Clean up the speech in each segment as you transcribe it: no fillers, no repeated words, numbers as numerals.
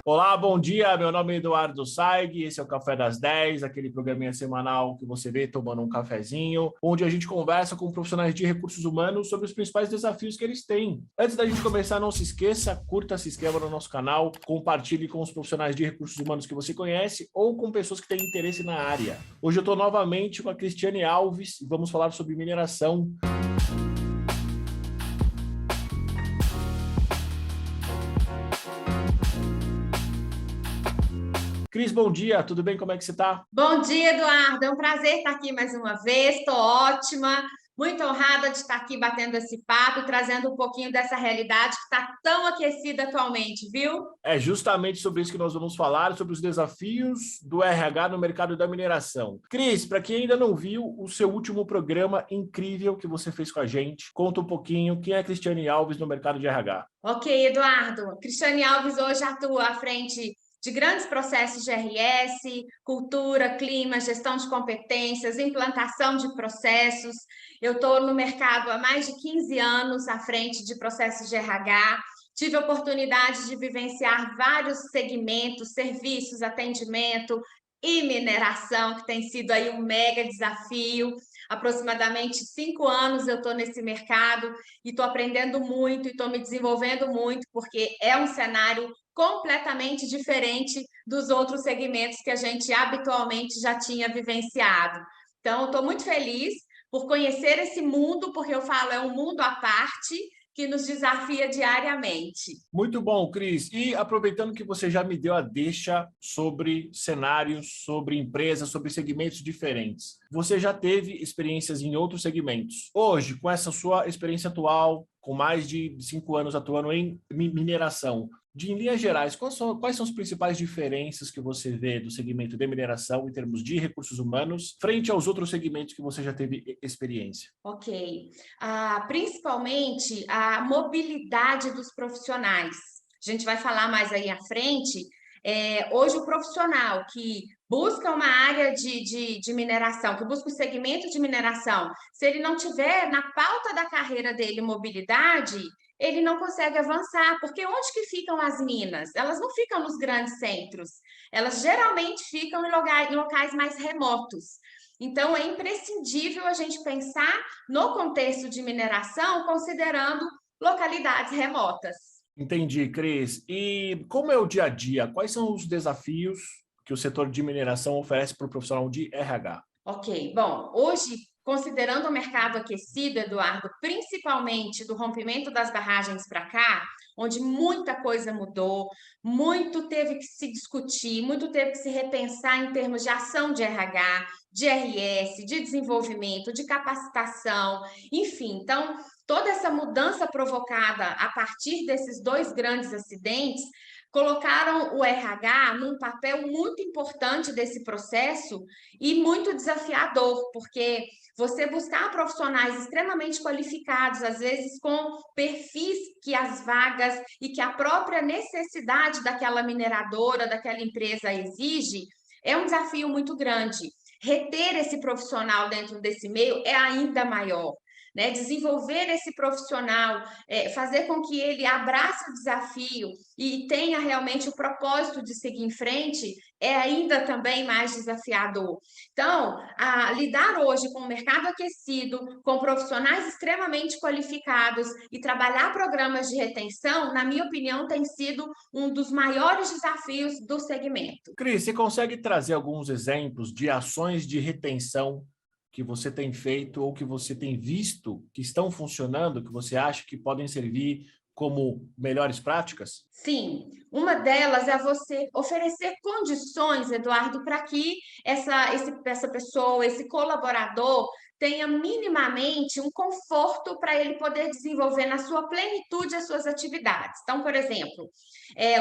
Olá, bom dia. Meu nome é Eduardo Saig. Esse é o Café das 10, aquele programinha semanal que você vê tomando um cafezinho, onde a gente conversa com profissionais de recursos humanos sobre os principais desafios que eles têm. Antes da gente começar, não se esqueça, curta, se inscreva no nosso canal, compartilhe com os profissionais de recursos humanos que você conhece ou com pessoas que têm interesse na área. Hoje eu estou novamente com a Cristiane Alves e vamos falar sobre mineração. Cris, bom dia, tudo bem? Como é que você está? Bom dia, Eduardo. É um prazer estar aqui mais uma vez. Estou ótima, muito honrada de estar aqui batendo esse papo e trazendo um pouquinho dessa realidade que está tão aquecida atualmente, viu? É justamente sobre isso que nós vamos falar, sobre os desafios do RH no mercado da mineração. Cris, para quem ainda não viu o seu último programa incrível que você fez com a gente, conta um pouquinho quem é a Cristiane Alves no mercado de RH. Ok, Eduardo. Cristiane Alves hoje atua à frente de grandes processos de RS, cultura, clima, gestão de competências, implantação de processos. Eu estou no mercado há mais de 15 anos à frente de processos de RH. Tive a oportunidade de vivenciar vários segmentos, serviços, atendimento e mineração, que tem sido aí um mega desafio. Aproximadamente 5 anos eu estou nesse mercado e estou aprendendo muito e estou me desenvolvendo muito, porque é um cenário completamente diferente dos outros segmentos que a gente habitualmente já tinha vivenciado. Então, estou muito feliz por conhecer esse mundo, porque eu falo, é um mundo à parte que nos desafia diariamente. Muito bom, Cris. E aproveitando que você já me deu a deixa sobre cenários, sobre empresas, sobre segmentos diferentes, você já teve experiências em outros segmentos. Hoje, com essa sua experiência atual, com mais de 5 anos atuando em mineração, em linhas gerais, quais são as principais diferenças que você vê do segmento de mineração em termos de recursos humanos frente aos outros segmentos que você já teve experiência? Ok. Principalmente a mobilidade dos profissionais. A gente vai falar mais aí à frente. Hoje, o profissional que busca uma área de mineração, que busca o segmento de mineração, se ele não tiver na pauta da carreira dele mobilidade, ele não consegue avançar, porque onde que ficam as minas? Elas não ficam nos grandes centros, elas geralmente ficam em locais mais remotos. Então, é imprescindível a gente pensar no contexto de mineração, considerando localidades remotas. Entendi, Cris. E como é o dia a dia? Quais são os desafios que o setor de mineração oferece para o profissional de RH? Ok, bom, hoje, considerando o mercado aquecido, Eduardo, principalmente do rompimento das barragens para cá, onde muita coisa mudou, muito teve que se discutir, muito teve que se repensar em termos de ação de RH, de RS, de desenvolvimento, de capacitação, enfim, então toda essa mudança provocada a partir desses dois grandes acidentes colocaram o RH num papel muito importante desse processo e muito desafiador, porque você buscar profissionais extremamente qualificados, às vezes com perfis que as vagas e que a própria necessidade daquela mineradora, daquela empresa exige, é um desafio muito grande. Reter esse profissional dentro desse meio é ainda maior. Né, desenvolver esse profissional, fazer com que ele abrace o desafio e tenha realmente o propósito de seguir em frente, é ainda também mais desafiador. Então, lidar hoje com o mercado aquecido, com profissionais extremamente qualificados e trabalhar programas de retenção, na minha opinião, tem sido um dos maiores desafios do segmento. Cris, você consegue trazer alguns exemplos de ações de retenção que você tem feito ou que você tem visto que estão funcionando, que você acha que podem servir como melhores práticas? Sim, uma delas é você oferecer condições, Eduardo, para que essa pessoa, esse colaborador, tenha minimamente um conforto para ele poder desenvolver na sua plenitude as suas atividades. Então, por exemplo,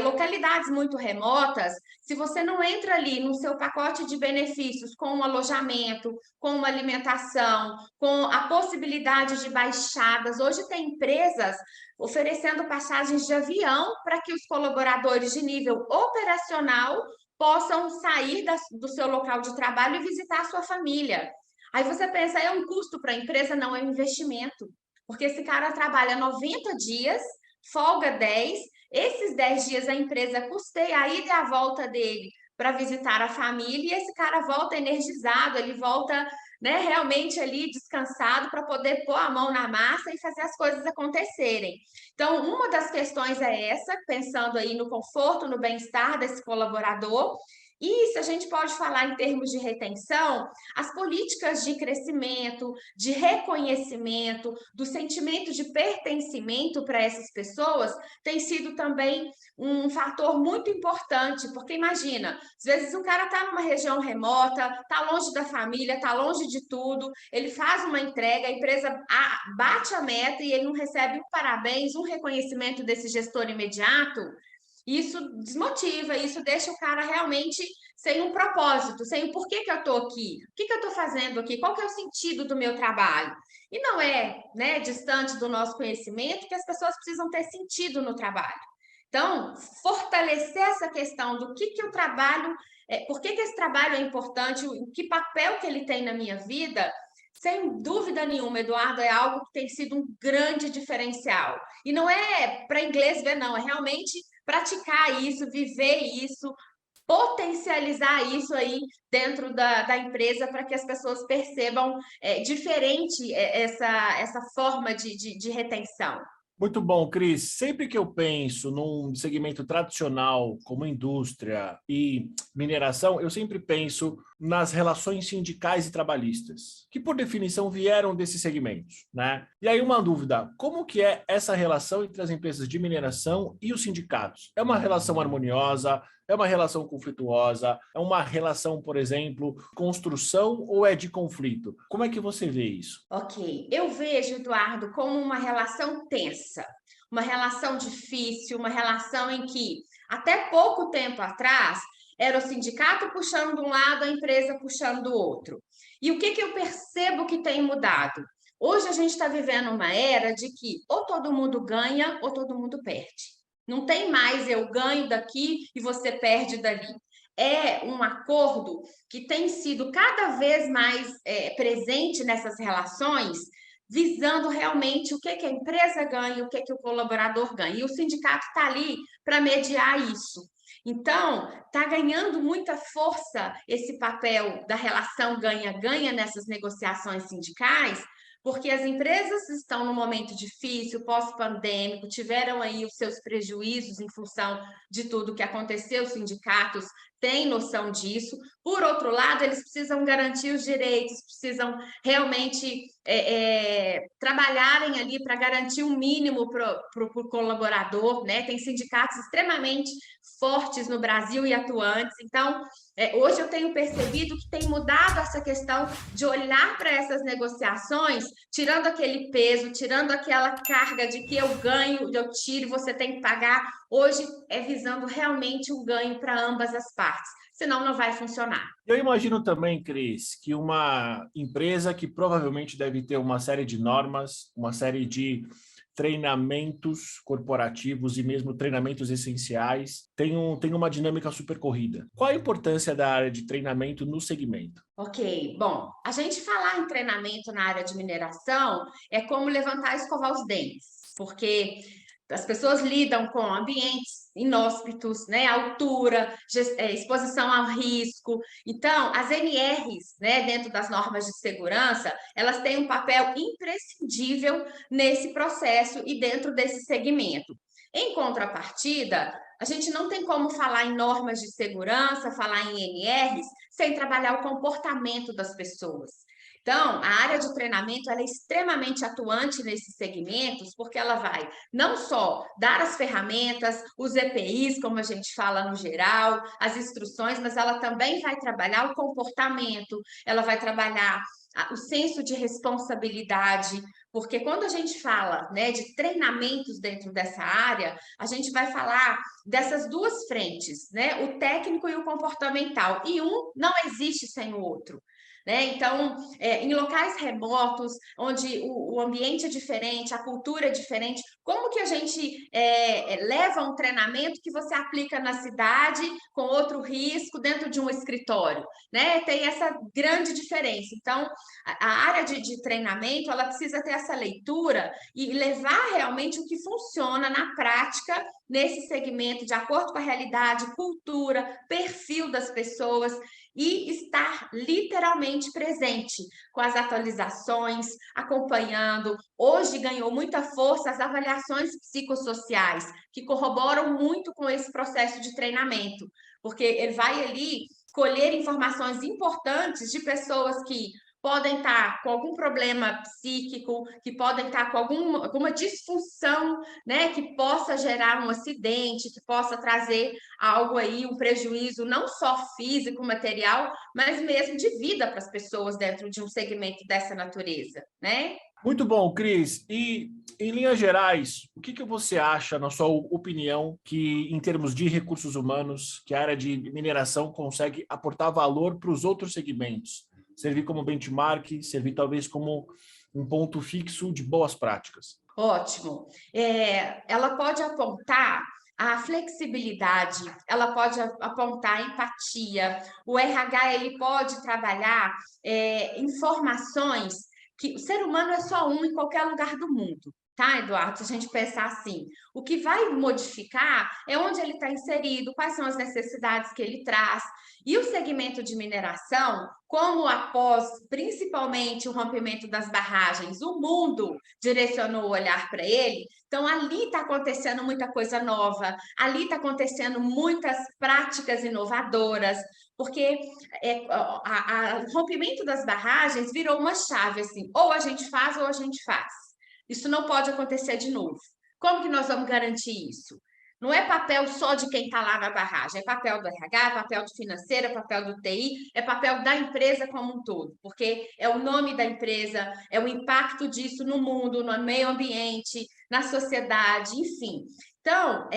localidades muito remotas, se você não entra ali no seu pacote de benefícios com um alojamento, com uma alimentação, com a possibilidade de baixadas, hoje tem empresas oferecendo passagens de avião para que os colaboradores de nível operacional possam sair do seu local de trabalho e visitar a sua família. Aí você pensa, é um custo para a empresa? Não, é um investimento. Porque esse cara trabalha 90 dias, folga 10 Esses 10 dias a empresa custeia a ida e a volta dele para visitar a família, e esse cara volta energizado, ele volta, né, realmente ali descansado para poder pôr a mão na massa e fazer as coisas acontecerem. Então, uma das questões é essa, pensando aí no conforto, no bem-estar desse colaborador. E se a gente pode falar em termos de retenção, as políticas de crescimento, de reconhecimento, do sentimento de pertencimento para essas pessoas tem sido também um fator muito importante, porque imagina, às vezes o cara está numa região remota, está longe da família, está longe de tudo, ele faz uma entrega, a empresa bate a meta e ele não recebe um parabéns, um reconhecimento desse gestor imediato. Isso desmotiva, isso deixa o cara realmente sem um propósito, sem o porquê que eu estou aqui, o que eu estou fazendo aqui, qual que é o sentido do meu trabalho. E não é, né, distante do nosso conhecimento que as pessoas precisam ter sentido no trabalho. Então, fortalecer essa questão do que o trabalho, por que esse trabalho é importante, que papel que ele tem na minha vida, sem dúvida nenhuma, Eduardo, é algo que tem sido um grande diferencial. E não é para inglês ver, não, é realmente praticar isso, viver isso, potencializar isso aí dentro da empresa para que as pessoas percebam diferente essa forma de retenção. Muito bom, Cris. Sempre que eu penso num segmento tradicional como indústria e mineração, eu sempre penso nas relações sindicais e trabalhistas, que por definição vieram desses segmentos, né? E aí uma dúvida, como que é essa relação entre as empresas de mineração e os sindicatos? É uma relação harmoniosa? É uma relação conflituosa? É uma relação, por exemplo, construção ou é de conflito? Como é que você vê isso? Ok, eu vejo, Eduardo, como uma relação tensa, uma relação difícil, uma relação em que até pouco tempo atrás era o sindicato puxando de um lado, a empresa puxando do outro. E o que eu percebo que tem mudado? Hoje a gente está vivendo uma era de que ou todo mundo ganha ou todo mundo perde. Não tem mais eu ganho daqui e você perde dali. É um acordo que tem sido cada vez mais presente nessas relações, visando realmente o que a empresa ganha e o que o colaborador ganha. E o sindicato está ali para mediar isso. Então, está ganhando muita força esse papel da relação ganha-ganha nessas negociações sindicais, porque as empresas estão num momento difícil, pós-pandêmico, tiveram aí os seus prejuízos em função de tudo que aconteceu, os sindicatos têm noção disso. Por outro lado, eles precisam garantir os direitos, precisam realmente trabalharem ali para garantir um mínimo para o colaborador, né? Tem sindicatos extremamente fortes no Brasil e atuantes. Então, hoje eu tenho percebido que tem mudado essa questão de olhar para essas negociações, tirando aquele peso, tirando aquela carga de que eu ganho, eu tiro, você tem que pagar. Hoje é visando realmente um ganho para ambas as partes, senão não vai funcionar. Eu imagino também, Cris, que uma empresa que provavelmente deve ter uma série de normas, uma série de treinamentos corporativos e mesmo treinamentos essenciais, tem uma dinâmica super corrida. Qual a importância da área de treinamento no segmento? Ok, bom, a gente falar em treinamento na área de mineração é como levantar e escovar os dentes, porque as pessoas lidam com ambientes inóspitos, né, altura, exposição ao risco. Então, as NRs, né, dentro das normas de segurança, elas têm um papel imprescindível nesse processo e dentro desse segmento. Em contrapartida, a gente não tem como falar em normas de segurança, falar em NRs, sem trabalhar o comportamento das pessoas. Então, a área de treinamento ela é extremamente atuante nesses segmentos, porque ela vai não só dar as ferramentas, os EPIs, como a gente fala no geral, as instruções, mas ela também vai trabalhar o comportamento, ela vai trabalhar o senso de responsabilidade, porque quando a gente fala, né, de treinamentos dentro dessa área, a gente vai falar dessas duas frentes, né, o técnico e o comportamental, e um não existe sem o outro. né? Então, em locais remotos, onde o ambiente é diferente, a cultura é diferente, como que a gente leva um treinamento que você aplica na cidade com outro risco dentro de um escritório, né? Tem essa grande diferença. Então, a área de treinamento, ela precisa ter essa leitura e levar realmente o que funciona na prática nesse segmento, de acordo com a realidade, cultura, perfil das pessoas, e estar literalmente presente com as atualizações, acompanhando. Hoje ganhou muita força as avaliações psicossociais, que corroboram muito com esse processo de treinamento, porque ele vai ali colher informações importantes de pessoas que podem estar com algum problema psíquico, que podem estar com alguma disfunção, né, que possa gerar um acidente, que possa trazer algo aí, um prejuízo não só físico, material, mas mesmo de vida para as pessoas dentro de um segmento dessa natureza, né? Muito bom, Cris. E, em linhas gerais, o que você acha, na sua opinião, que, em termos de recursos humanos, que a área de mineração consegue aportar valor para os outros segmentos? Servir como benchmark, servir talvez como um ponto fixo de boas práticas. Ótimo. Ela pode apontar a flexibilidade, ela pode apontar a empatia. O RH ele pode trabalhar informações que o ser humano é só um em qualquer lugar do mundo. Tá, Eduardo? Se a gente pensar assim, o que vai modificar é onde ele está inserido, quais são as necessidades que ele traz. E o segmento de mineração, como após principalmente o rompimento das barragens, o mundo direcionou o olhar para ele. Então, ali está acontecendo muita coisa nova, ali está acontecendo muitas práticas inovadoras, porque o rompimento das barragens virou uma chave, assim, ou a gente faz ou a gente faz. Isso não pode acontecer de novo. Como que nós vamos garantir isso? Não é papel só de quem está lá na barragem, é papel do RH, é papel do financeiro, é papel do TI, é papel da empresa como um todo, porque é o nome da empresa, é o impacto disso no mundo, no meio ambiente, na sociedade, enfim. Então,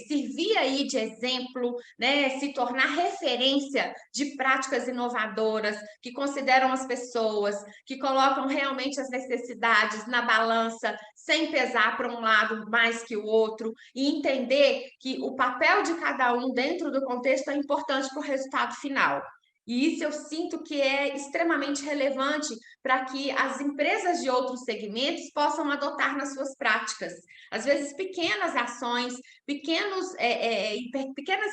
servir aí de exemplo, né, se tornar referência de práticas inovadoras que consideram as pessoas, que colocam realmente as necessidades na balança, sem pesar para um lado mais que o outro, e entender que o papel de cada um dentro do contexto é importante para o resultado final. E isso eu sinto que é extremamente relevante para que as empresas de outros segmentos possam adotar nas suas práticas. Às vezes, pequenas ações, pequenas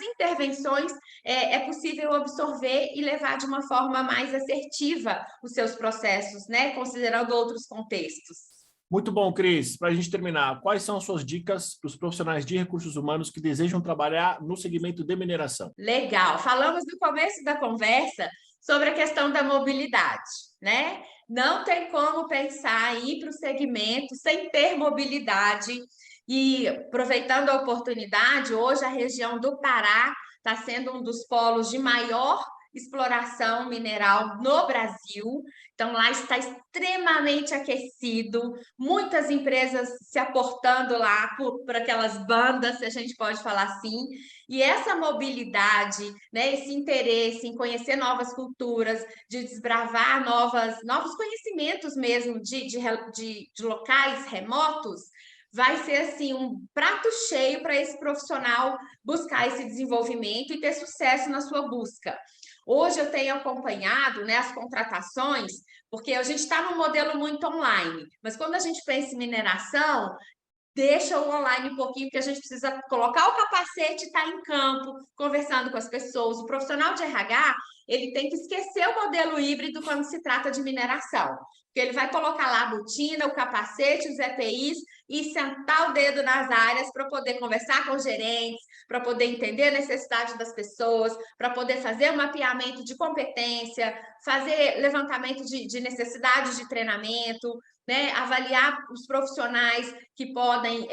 intervenções é possível absorver e levar de uma forma mais assertiva os seus processos, né? Considerando outros contextos. Muito bom, Cris. Para a gente terminar, quais são as suas dicas para os profissionais de recursos humanos que desejam trabalhar no segmento de mineração? Legal. Falamos no começo da conversa sobre a questão da mobilidade, né? Não tem como pensar em ir para o segmento sem ter mobilidade. E aproveitando a oportunidade, hoje a região do Pará está sendo um dos polos de maior exploração mineral no Brasil. Então, lá está extremamente aquecido, muitas empresas se aportando lá por aquelas bandas, se a gente pode falar assim. E essa mobilidade, né, esse interesse em conhecer novas culturas, de desbravar novos conhecimentos mesmo de locais remotos, vai ser assim um prato cheio para esse profissional buscar esse desenvolvimento e ter sucesso na sua busca. Hoje eu tenho acompanhado, né, as contratações, porque a gente está num modelo muito online, mas quando a gente pensa em mineração, deixa o online um pouquinho, porque a gente precisa colocar o capacete e estar em campo, conversando com as pessoas. O profissional de RH, ele tem que esquecer o modelo híbrido quando se trata de mineração, porque ele vai colocar lá a botina, o capacete, os EPIs e sentar o dedo nas áreas para poder conversar com os gerentes, para poder entender a necessidade das pessoas, para poder fazer um mapeamento de competência, fazer levantamento de necessidades de treinamento, né, avaliar os profissionais que podem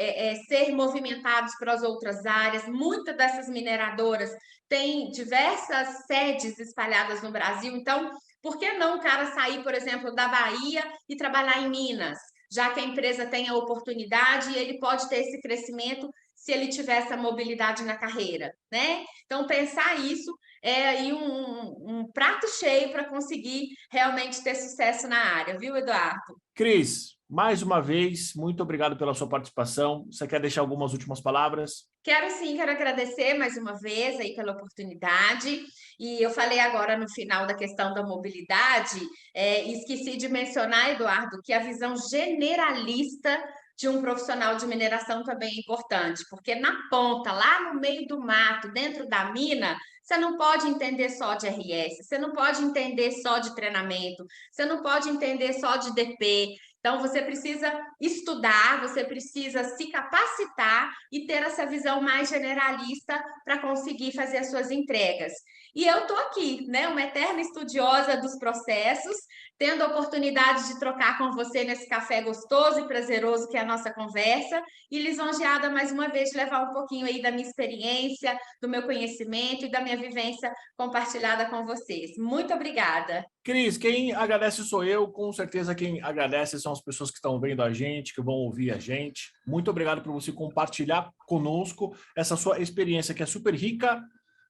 ser movimentados para as outras áreas. Muitas dessas mineradoras têm diversas sedes espalhadas no Brasil, então, por que não o cara sair, por exemplo, da Bahia e trabalhar em Minas? já que a empresa tem a oportunidade e ele pode ter esse crescimento se ele tiver essa mobilidade na carreira, né? Então, pensar isso é aí um prato cheio para conseguir realmente ter sucesso na área, viu, Eduardo? Cris, mais uma vez, muito obrigado pela sua participação. Você quer deixar algumas últimas palavras? Quero sim, quero agradecer mais uma vez aí pela oportunidade. E eu falei agora no final da questão da mobilidade, esqueci de mencionar, Eduardo, que a visão generalista de um profissional de mineração também é importante, porque na ponta, lá no meio do mato, dentro da mina, você não pode entender só de RS, você não pode entender só de treinamento, você não pode entender só de DP. Então, você precisa estudar, você precisa se capacitar e ter essa visão mais generalista para conseguir fazer as suas entregas. E eu estou aqui, né, uma eterna estudiosa dos processos, tendo a oportunidade de trocar com você nesse café gostoso e prazeroso que é a nossa conversa, e lisonjeada mais uma vez de levar um pouquinho aí da minha experiência, do meu conhecimento e da minha vivência compartilhada com vocês. Muito obrigada. Cris, quem agradece sou eu, com certeza quem agradece são as pessoas que estão vendo a gente, que vão ouvir a gente. Muito obrigado por você compartilhar conosco essa sua experiência que é super rica.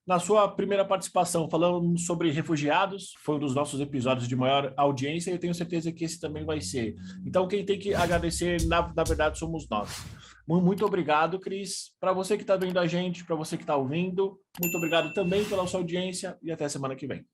Na sua primeira participação, falando sobre refugiados, foi um dos nossos episódios de maior audiência e eu tenho certeza que esse também vai ser. Então, quem tem que agradecer, na verdade, somos nós. Muito obrigado, Cris. Para você que está vendo a gente, para você que está ouvindo, muito obrigado também pela sua audiência e até semana que vem.